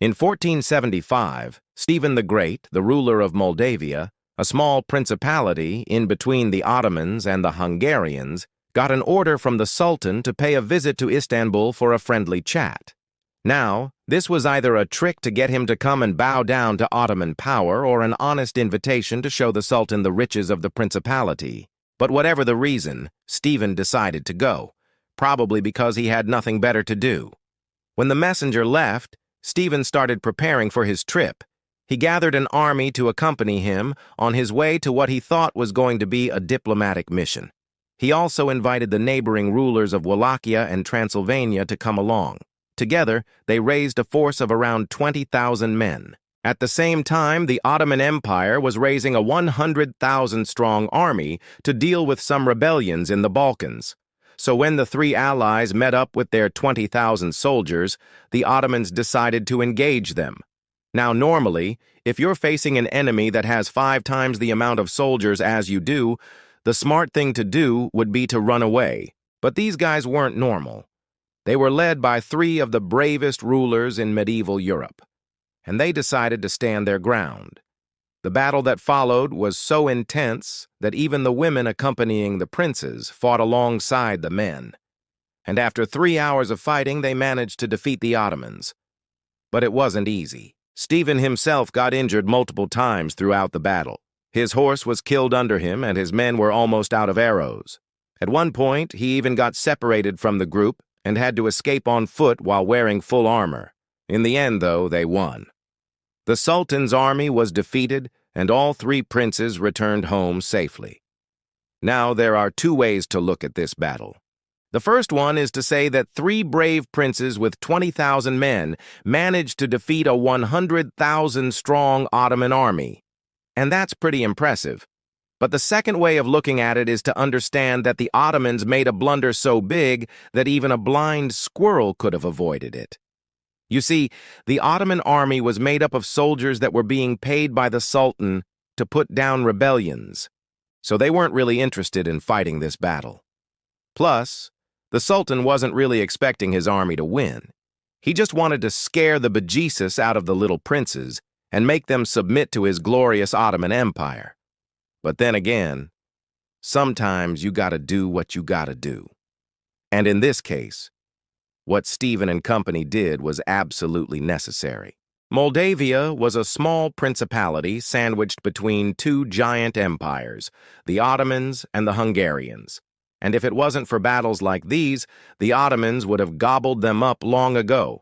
In 1475, Stephen the Great, the ruler of Moldavia, a small principality in between the Ottomans and the Hungarians, got an order from the Sultan to pay a visit to Istanbul for a friendly chat. Now, this was either a trick to get him to come and bow down to Ottoman power or an honest invitation to show the Sultan the riches of the principality. But whatever the reason, Stephen decided to go, probably because he had nothing better to do. When the messenger left, Stephen started preparing for his trip. He gathered an army to accompany him on his way to what he thought was going to be a diplomatic mission. He also invited the neighboring rulers of Wallachia and Transylvania to come along. Together, they raised a force of around 20,000 men. At the same time, the Ottoman Empire was raising a 100,000-strong army to deal with some rebellions in the Balkans. So when the three allies met up with their 20,000 soldiers, the Ottomans decided to engage them. Now, normally, if you're facing an enemy that has 5 times the amount of soldiers as you do, the smart thing to do would be to run away. But these guys weren't normal. They were led by 3 of the bravest rulers in medieval Europe, and they decided to stand their ground. The battle that followed was so intense that even the women accompanying the princes fought alongside the men. And after 3 hours of fighting, they managed to defeat the Ottomans. But it wasn't easy. Stephen himself got injured multiple times throughout the battle. His horse was killed under him, and his men were almost out of arrows. At one point, he even got separated from the group and had to escape on foot while wearing full armor. In the end, though, they won. The Sultan's army was defeated, and all 3 princes returned home safely. Now, there are 2 ways to look at this battle. The first one is to say that 3 brave princes with 20,000 men managed to defeat a 100,000-strong Ottoman army. And that's pretty impressive. But the second way of looking at it is to understand that the Ottomans made a blunder so big that even a blind squirrel could have avoided it. You see, the Ottoman army was made up of soldiers that were being paid by the Sultan to put down rebellions, so they weren't really interested in fighting this battle. Plus, the Sultan wasn't really expecting his army to win. He just wanted to scare the bejesus out of the little princes and make them submit to his glorious Ottoman Empire. But then again, sometimes you gotta do what you gotta do. And in this case, what Stephen and company did was absolutely necessary. Moldavia was a small principality sandwiched between 2 giant empires, the Ottomans and the Hungarians. And if it wasn't for battles like these, the Ottomans would have gobbled them up long ago.